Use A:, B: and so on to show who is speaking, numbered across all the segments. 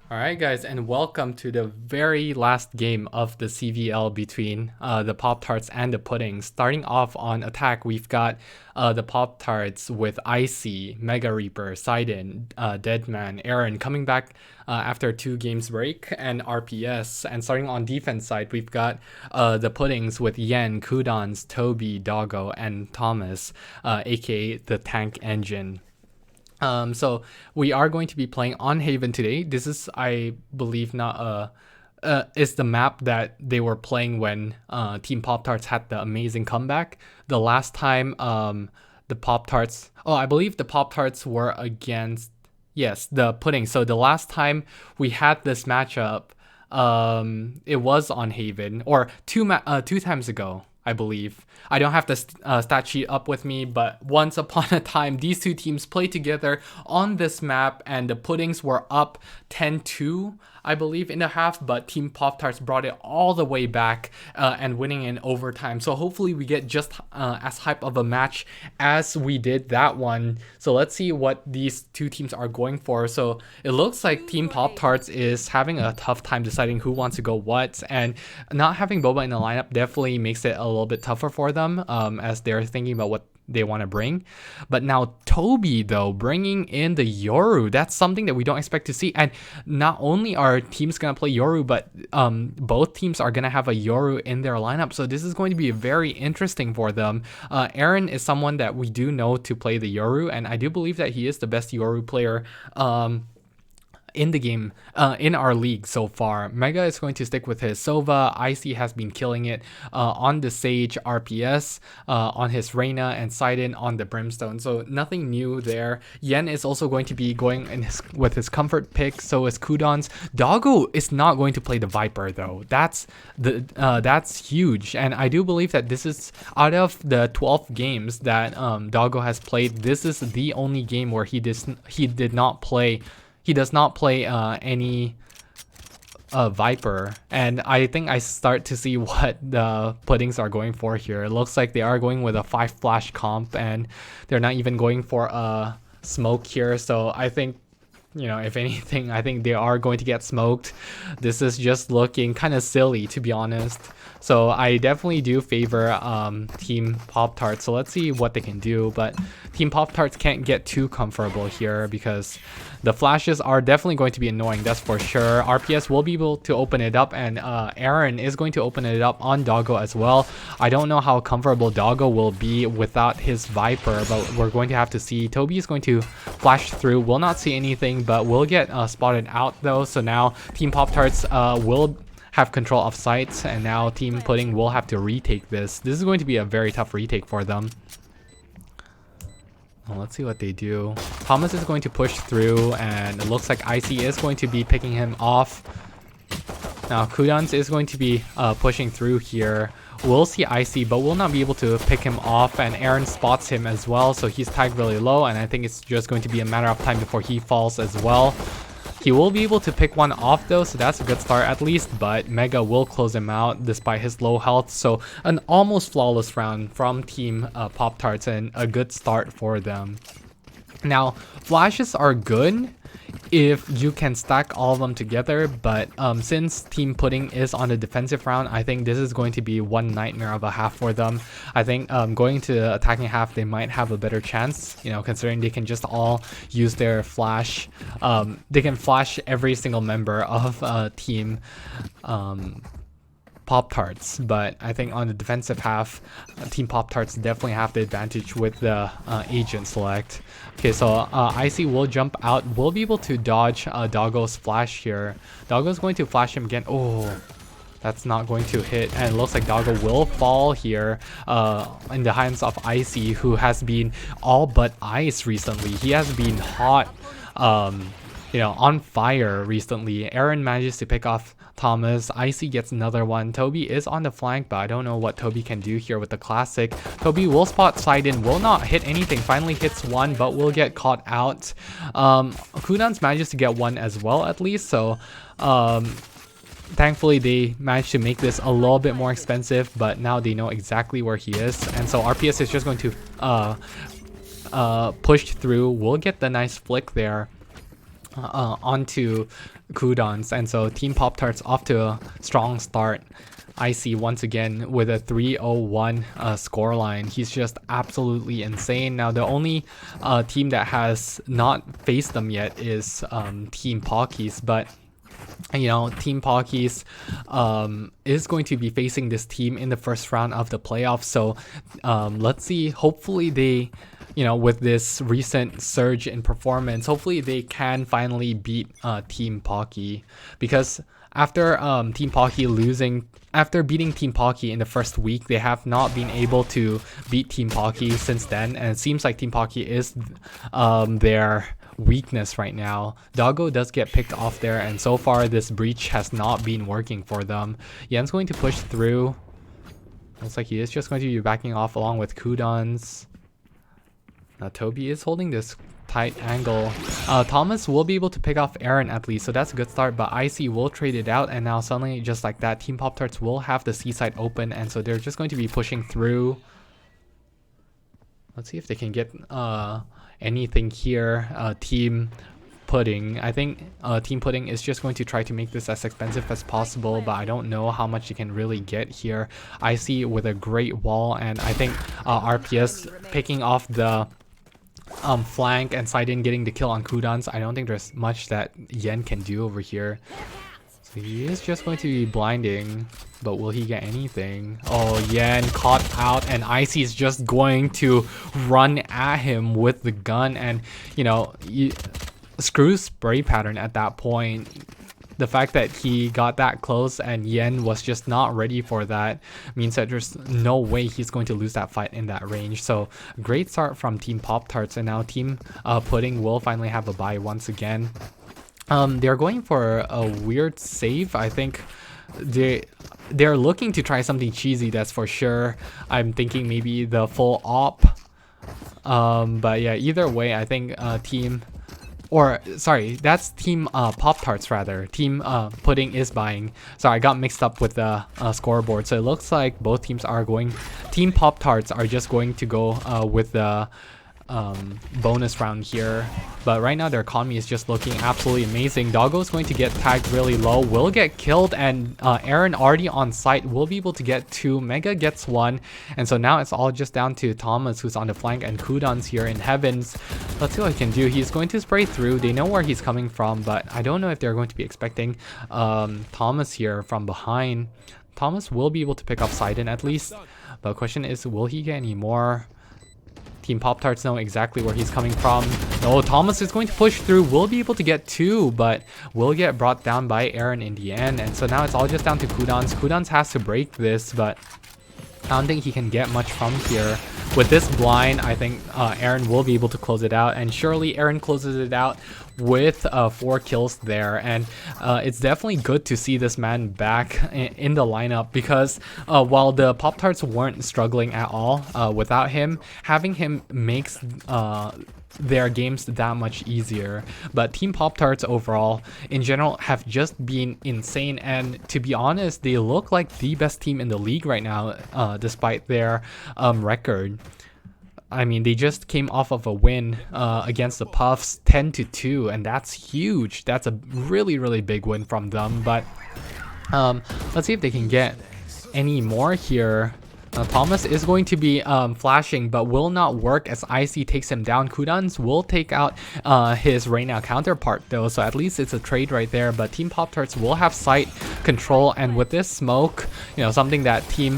A: Alright guys, and welcome to the very last game of the CVL between the Pop-Tarts and the Pudding. Starting off on attack, we've got the Pop-Tarts with Icy, Mega Reaper, Sidon, Deadman, Aaron coming back after a 2 games break, and RPS. And starting on defense side, we've got the Puddings with Yen, Kudons, Toby, Doggo, and Thomas, aka the Tank Engine. So we are going to be playing on Haven today. This is, I believe, not is the map that they were playing when Team Pop Tarts had the amazing comeback. The last time the Pop Tarts, I believe the Pop Tarts were against, yes, the Pudding. So the last time we had this matchup, it was on Haven, or two times ago, I believe. I don't have the stat sheet up with me, but once upon a time, these two teams played together on this map, and the Puddings were up 10-2, I believe, in the half, but Team Pop-Tarts brought it all the way back and winning in overtime. So hopefully we get just as hype of a match as we did that one. So let's see what these two teams are going for. So it looks like Team Pop-Tarts is having a tough time deciding who wants to go what, and not having Boba in the lineup definitely makes it a little bit tougher for them as they're thinking about what they want to bring. But now Toby, though, bringing in the Yoru, that's something that we don't expect to see. And not only are teams gonna play Yoru, but both teams are gonna have a Yoru in their lineup, so this is going to be very interesting for them. Aaron is someone that we do know to play the Yoru, and I do believe that he is the best Yoru player in the game, in our league so far. Mega is going to stick with his Sova. Icy has been killing it on the Sage, RPS on his Reyna, and Sidon on the Brimstone. So nothing new there. Yen is also going to be going with his comfort pick. So is Kudons. Doggo is not going to play the Viper though. That's huge. And I do believe that this is, out of the 12 games that Doggo has played, this is the only game where he did not play. He does not play any Viper, and I think I start to see what the Puddings are going for here. It looks like they are going with a 5 flash comp, and they're not even going for a smoke here. So I think, if anything, I think they are going to get smoked. This is just looking kind of silly, to be honest. So I definitely do favor Team Pop-Tarts. So let's see what they can do. But Team Pop-Tarts can't get too comfortable here because the flashes are definitely going to be annoying, that's for sure. RPS will be able to open it up, and Aaron is going to open it up on Doggo as well. I don't know how comfortable Doggo will be without his Viper, but we're going to have to see. Toby is going to flash through, will not see anything, but will get spotted out though. So now Team Pop-Tarts will have control of sites, and now Team Pudding will have to retake this. This is going to be a very tough retake for them. Well, let's see what they do. Thomas is going to push through, and it looks like Icy is going to be picking him off. Now Kudons is going to be pushing through here. We'll see Icy, but we'll not be able to pick him off, and Aaron spots him as well, so he's tagged really low, and I think it's just going to be a matter of time before he falls as well. He will be able to pick one off though, so that's a good start at least, but Mega will close him out despite his low health. So an almost flawless round from Team Pop-Tarts, and a good start for them. Now, flashes are good if you can stack all of them together, but since Team Pudding is on the defensive round, I think this is going to be one nightmare of a half for them. I think going to attacking half, they might have a better chance, considering they can just all use their flash. They can flash every single member of Team Pop-Tarts, but I think on the defensive half, Team Pop-Tarts definitely have the advantage with the agent select. Okay, so Icy will jump out, will be able to dodge Doggo's flash here. Doggo's going to flash him again. Oh, that's not going to hit, and it looks like Doggo will fall here in the hands of Icy, who has been all but ice recently. He has been hot, on fire recently. Aaron manages to pick off Thomas. Icy gets another one. Toby is on the flank, but I don't know what Toby can do here with the classic. Toby will spot Sidon, will not hit anything. Finally hits one, but will get caught out. Kudons manages to get one as well, at least. So thankfully they managed to make this a little bit more expensive, but now they know exactly where he is, and so RPS is just going to push through. We'll get the nice flick there. onto Kudons, and so Team Poptarts off to a strong start. Icy once again with a 3-0-1 scoreline. He's just absolutely insane. Now the only team that has not faced them yet is Team Pockies, but you know, Team Pockies is going to be facing this team in the first round of the playoffs. So let's see. Hopefully they, you know, with this recent surge in performance, hopefully they can finally beat Team Pocky, because after after beating Team Pocky in the first week, they have not been able to beat Team Pocky since then, and it seems like Team Pocky is their weakness right now. Doggo does get picked off there, and so far this breach has not been working for them. Yen's going to push through. Looks like he is just going to be backing off along with Kudons. Now Toby is holding this tight angle. Thomas will be able to pick off Aaron at least, so that's a good start, but Icy will trade it out, and now suddenly just like that, Team Poptarts will have the C side open, and so they're just going to be pushing through. Let's see if they can get anything here. Team Pudding. I think Team Pudding is just going to try to make this as expensive as possible, but I don't know how much you can really get here. Icy with a great wall, and I think RPS picking off the flank and Sidon getting the kill on Kudons. I don't think there's much that Yen can do over here. So he is just going to be blinding, but will he get anything? Oh, Yen caught out, and Icy is just going to run at him with the gun, and you know, screw spray pattern at that point. The fact that he got that close and Yen was just not ready for that means that there's no way he's going to lose that fight in that range. So great start from Team Poptarts, and now Team Pudding will finally have a bye once again. They're going for a weird save. I think they're looking to try something cheesy, that's for sure. I'm thinking maybe the full op. But yeah, either way, I think that's Team Poptarts rather. Team Pudding is buying. Sorry, I got mixed up with the scoreboard. So it looks like both teams are going. Team Poptarts are just going to go with the bonus round here, but right now their economy is just looking absolutely amazing. Doggo is going to get tagged really low, will get killed, and Aaron already on site will be able to get 2. Mega gets 1, and so now it's all just down to Thomas, who's on the flank, and Kudon's here in heavens. Let's see what he can do. He's going to spray through. They know where he's coming from, but I don't know if they're going to be expecting Thomas here from behind. Thomas will be able to pick up Sidon at least, but the question is, will he get any more? Team Poptarts know exactly where he's coming from. No, Thomas is going to push through, will be able to get 2, but will get brought down by Aaron in the end. And so now it's all just down to Kudons. Kudons has to break this, but I don't think he can get much from here. With this blind, I think Aaron will be able to close it out, and surely Aaron closes it out with 4 kills there. And it's definitely good to see this man back in the lineup, because while the Poptarts weren't struggling at all without him, having him makes their games that much easier. But Team Poptarts overall in general have just been insane, and to be honest, they look like the best team in the league right now, despite their record. I mean, they just came off of a win against the Puffs 10-2, and that's huge. That's a really, really big win from them. But let's see if they can get any more here. Thomas is going to be flashing, but will not work as Icy takes him down. Kudons will take out his Reyna counterpart though, so at least it's a trade right there. But Team Poptarts will have site control, and with this smoke, you know, something that Team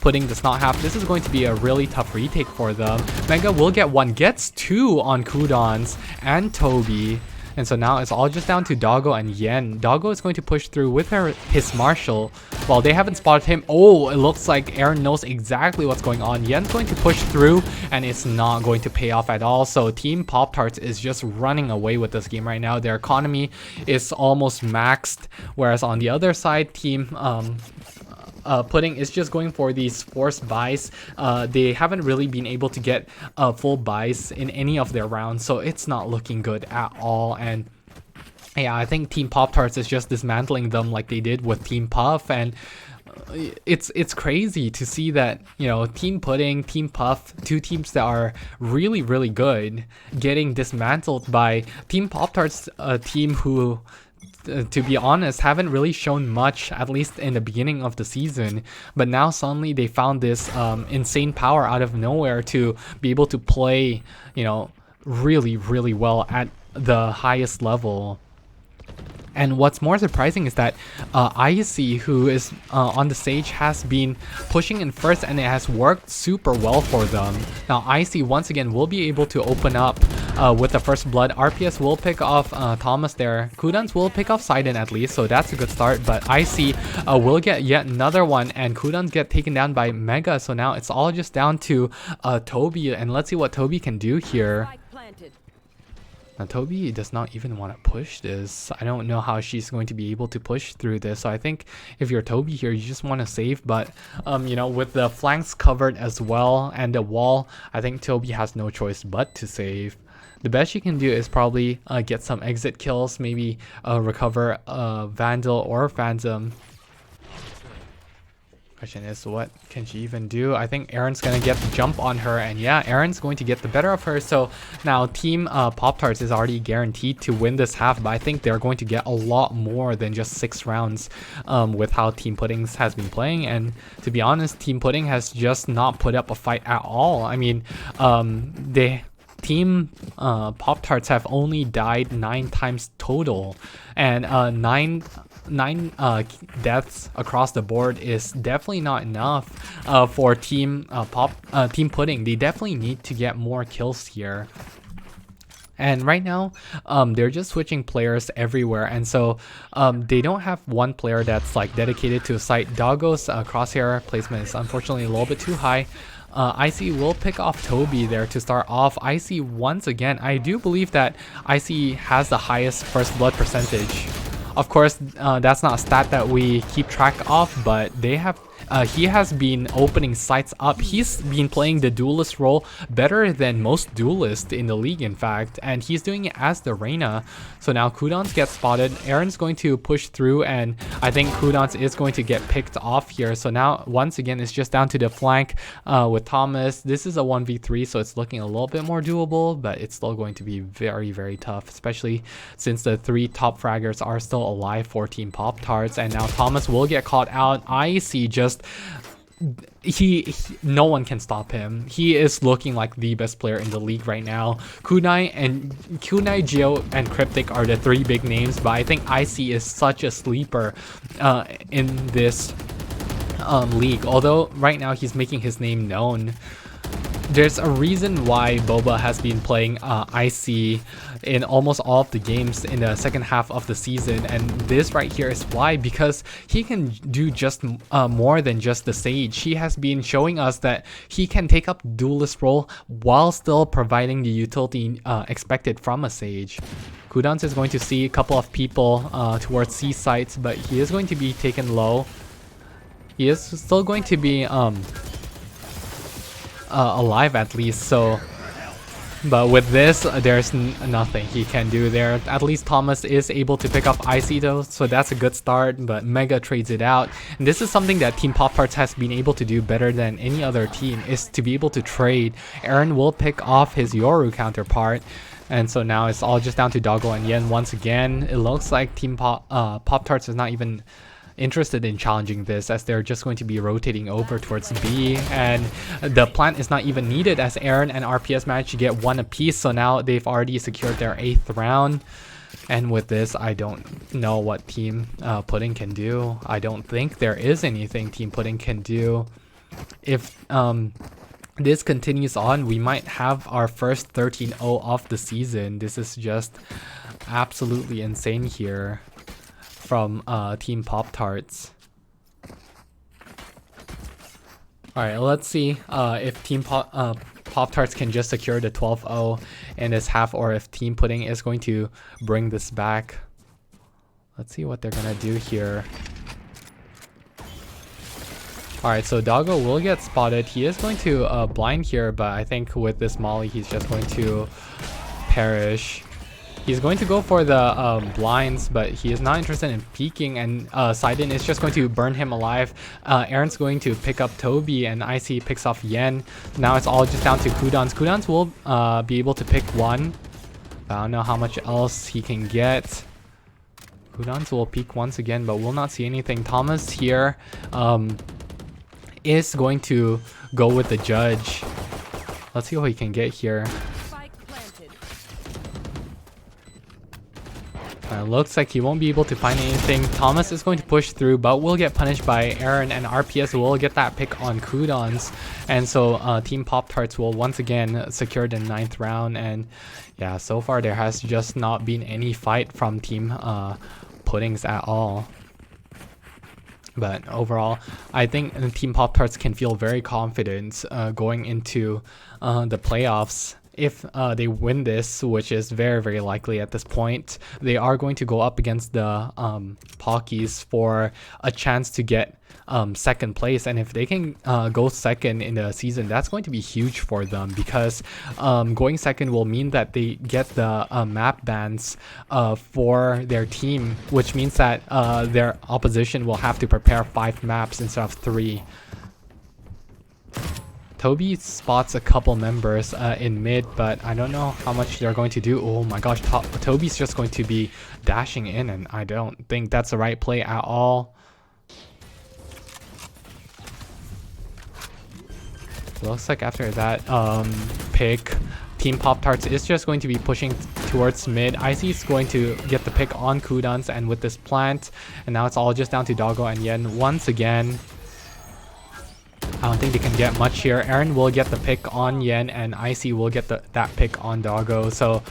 A: Pudding does not have, this is going to be a really tough retake for them. Mega will get 1, gets 2 on Kudons and Toby. And so now it's all just down to Doggo and Yen. Doggo is going to push through with his Marshall while they haven't spotted him. Oh, it looks like Aaron knows exactly what's going on. Yen's going to push through, and it's not going to pay off at all. So Team Poptarts is just running away with this game right now. Their economy is almost maxed, whereas on the other side, Team Pudding is just going for these forced buys. They haven't really been able to get full buys in any of their rounds, so it's not looking good at all. And yeah, I think Team Poptarts is just dismantling them like they did with Team Puff, and it's crazy to see that, you know, Team Pudding, Team Puff, two teams that are really good, getting dismantled by Team Poptarts, a team who, to be honest, haven't really shown much, at least in the beginning of the season. But now suddenly they found this insane power out of nowhere to be able to play, you know, really well at the highest level. And what's more surprising is that Icy, who is on the stage, has been pushing in first, and it has worked super well for them. Now Icy once again will be able to open up with the first blood. RPS will pick off Thomas there. Kudans will pick off Sidon at least, so that's a good start. But Icy will get yet another one, and Kudans get taken down by Mega. So now it's all just down to Toby, and let's see what Toby can do here. Now Toby does not even want to push this. I don't know how she's going to be able to push through this. So I think if you're Toby here, you just want to save. But you know, with the flanks covered as well and the wall, I think Toby has no choice but to save. The best she can do is probably get some exit kills, maybe recover Vandal or Phantom. Question is, what can she even do? I think Aaron's gonna get the jump on her, and yeah, Aaron's going to get the better of her. So now Team Poptarts is already guaranteed to win this half, but I think they're going to get a lot more than just 6 rounds with how Team Puddings has been playing. And to be honest, Team Pudding has just not put up a fight at all. I mean, Team Poptarts have only died 9 times total, and 9 deaths across the board is definitely not enough for Team Pudding. They definitely need to get more kills here. And right now, they're just switching players everywhere, and so they don't have one player that's like dedicated to a site. Doggo's crosshair placement is unfortunately a little bit too high. Icy will pick off Toby there to start off. Icy once again, I do believe that Icy has the highest first blood percentage. Of course, that's not a stat that we keep track of, but they have he has been opening sites up. He's been playing the duelist role better than most duelists in the league, in fact, and he's doing it as the Reyna. So now Kudans gets spotted. Aaron's going to push through, and I think Kudans is going to get picked off here. So now once again it's just down to the flank with Thomas. This is a 1v3, so it's looking a little bit more doable, but it's still going to be very tough, especially since the 3 top fraggers are still alive for Team Poptarts. And now Thomas will get caught out. Icy just no one can stop him. He is looking like the best player in the league right now. Kunai, Geo, and Cryptic are the 3 big names, but I think Icy is such a sleeper in this league. Although right now he's making his name known. There's a reason why Boba has been playing Icy in almost all of the games in the second half of the season, and this right here is why, because he can do just more than just the Sage. He has been showing us that he can take up duelist role while still providing the utility expected from a Sage. Kudans is going to see a couple of people towards C sites, but he is going to be taken low. He is still going to be alive at least, so but with this there's nothing he can do there. At least Thomas is able to pick up Icy though, so that's a good start, but Mega trades it out. And this is something that Team Poptarts has been able to do better than any other team, is to be able to trade. Aaron will pick off his Yoru counterpart, and so now it's all just down to Doggo and Yen once again. It looks like Team Poptarts is not even interested in challenging this, as they're just going to be rotating over towards B, and the plant is not even needed as Aaron and RPS managed to get 1 apiece. So now they've already secured their 8th round, and with this I don't know what Team Pudding can do. I don't think there is anything Team Pudding can do. If this continues on, we might have our first 13-0 of the season. This is just absolutely insane here from Team Poptarts. Alright, let's see if Team Poptarts can just secure the 12-0 in this half, or if Team Pudding is going to bring this back. Let's see what they're gonna do here. Alright, so Doggo will get spotted. He is going to blind here, but I think with this molly he's just going to perish. He's going to go for the blinds, but he is not interested in peeking, and Sidon is just going to burn him alive. Aaron's going to pick up Toby, and Icy picks off Yen. Now it's all just down to Kudans. Kudans will be able to pick one. I don't know how much else he can get. Kudans will peek once again, but will not see anything. Thomas here is going to go with the judge. Let's see what he can get here. Looks like he won't be able to find anything. Thomas is going to push through, but will get punished by Aaron, and RPS will get that pick on Kudans. And so Team Poptarts will once again secure the 9th round. And yeah, so far there has just not been any fight from Team Puddings at all. But overall, I think Team Poptarts can feel very confident going into the playoffs. If they win this, which is very, very likely at this point, they are going to go up against the Pockies for a chance to get second place. And if they can go second in the season, that's going to be huge for them, because going second will mean that they get the map bans for their team, which means that their opposition will have to prepare 5 maps instead of 3. Toby spots a couple members in mid, but I don't know how much they're going to do. Oh my gosh, Toby's just going to be dashing in, and I don't think that's the right play at all. Looks like after that pick, Team Poptarts is just going to be pushing towards mid. Icy is going to get the pick on Kudans and with this plant, and now it's all just down to Doggo and Yen once again. I don't think they can get much here. Aaron will get the pick on Yen, and Icy will get that pick on Doggo. So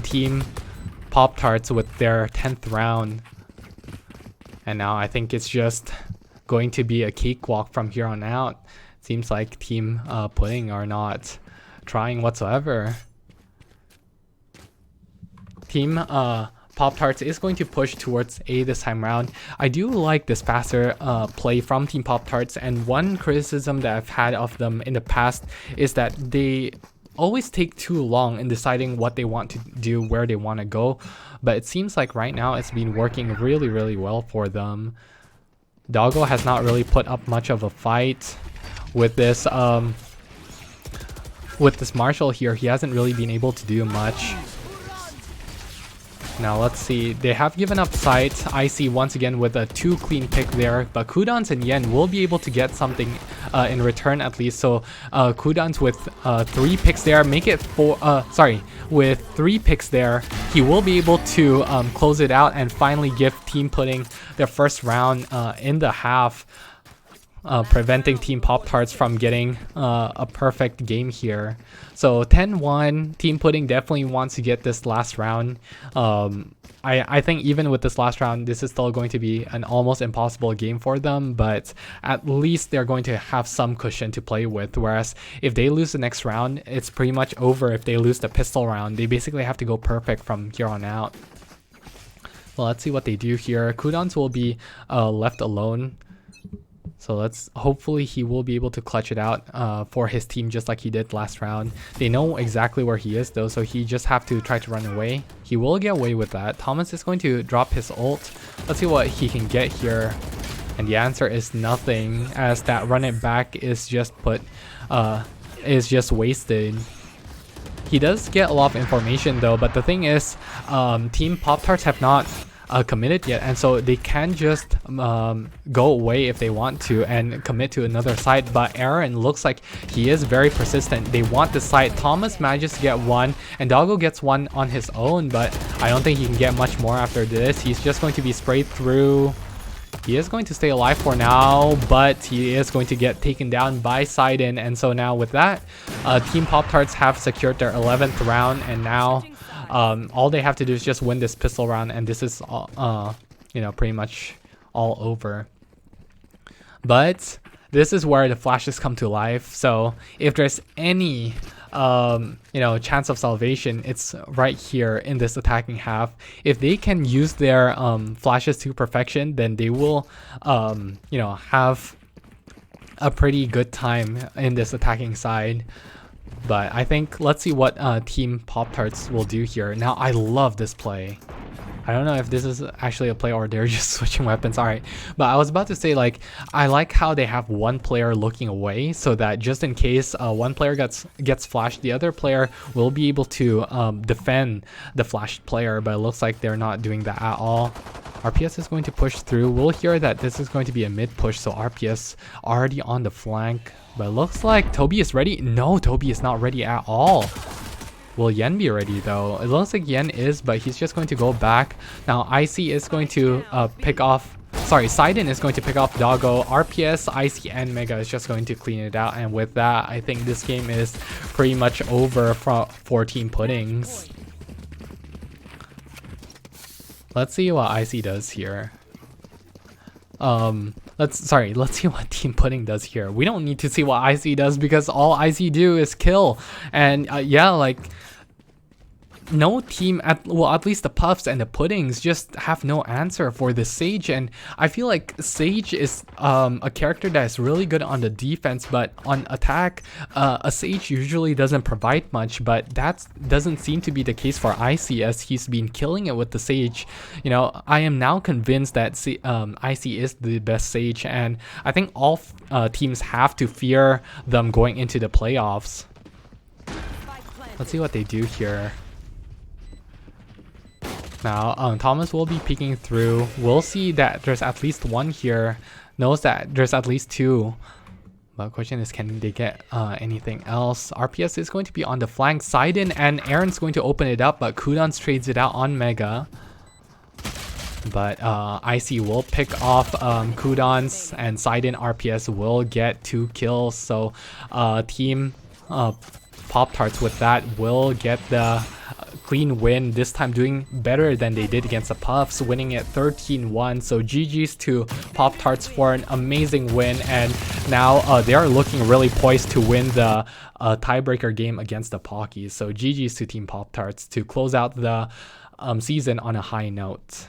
A: Team Poptarts with their 10th round. And now I think it's just going to be a cakewalk from here on out. Seems like Team Pudding are not trying whatsoever. Team Poptarts is going to push towards A this time around. I do like this faster play from Team Poptarts, and one criticism that I've had of them in the past is that they always take too long in deciding what they want to do, where they want to go. But it seems like right now it's been working really, really well for them. Doggo has not really put up much of a fight with this Marshall here. He hasn't really been able to do much. Now let's see, they have given up sight. Icy once again with a 2 clean pick there, but Kudans and Yen will be able to get something in return at least. So Kudans with 3 picks there, make it 4, with 3 picks there, he will be able to close it out and finally give Team Pudding their first round in the half, preventing Team Poptarts from getting a perfect game here. So 10-1, Team Pudding definitely wants to get this last round. I think even with this last round, this is still going to be an almost impossible game for them, but at least they're going to have some cushion to play with. Whereas if they lose the next round, it's pretty much over. If they lose the pistol round, they basically have to go perfect from here on out. Well, let's see what they do here. Kudans will be left alone. So hopefully he will be able to clutch it out for his team just like he did last round. They know exactly where he is though, so he just have to try to run away. He will get away with that. Thomas is going to drop his ult. Let's see what he can get here. And the answer is nothing, as that run it back is just wasted. He does get a lot of information though, but the thing is, Team Poptarts have not committed yet, and so they can just go away if they want to and commit to another site. But Aaron looks like he is very persistent. They want the site. Thomas manages to get one, and Doggo gets one on his own, but I don't think he can get much more after this. He's just going to be sprayed through. He is going to stay alive for now, but he is going to get taken down by Sidon. And so now with that, Team Poptarts have secured their 11th round, and now all they have to do is just win this pistol round, and this is pretty much all over. But this is where the flashes come to life. So if there's any chance of salvation, it's right here in this attacking half. If they can use their flashes to perfection, then they will have a pretty good time in this attacking side. But I think let's see what Team Poptarts will do here. Now I love this play. I don't know if this is actually a play or they're just switching weapons. Alright, but I was about to say, like, I like how they have one player looking away so that just in case one player gets flashed, the other player will be able to defend the flashed player, but it looks like they're not doing that at all. RPS is going to push through. We'll hear that this is going to be a mid push, so RPS already on the flank. But it looks like Toby is ready. No, Toby is not ready at all. Will Yen be ready though? It looks like Yen is, but he's just going to go back. Now Icy is going to pick off, sorry, Sidon is going to pick off Doggo. RPS, Icy, and Mega is just going to clean it out. And with that, I think this game is pretty much over for Team Puddings. Let's see what Icy does here. Let's see what Team Pudding does here. We don't need to see what Icy does because all Icy do is kill. And yeah, like, no team, at least the Puffs and the Puddings just have no answer for the Sage. And I feel like Sage is a character that is really good on the defense, but on attack, a Sage usually doesn't provide much. But that doesn't seem to be the case for Icy, as he's been killing it with the Sage. You know, I am now convinced that Icy is the best Sage, and I think all teams have to fear them going into the playoffs. Let's see what they do here. Now, Thomas will be peeking through. We'll see that there's at least one here. Knows that there's at least two. But the question is, can they get anything else? RPS is going to be on the flank. Sidon and Aaron's going to open it up, but Kudans trades it out on Mega. But Icy will pick off Kudans, and Sidon RPS will get 2 kills. So Team Poptarts with that will get the clean win, this time doing better than they did against the Puffs, winning it 13-1. So GG's to Poptarts for an amazing win, and now they are looking really poised to win the tiebreaker game against the Pockies. So GG's to Team Poptarts to close out the season on a high note.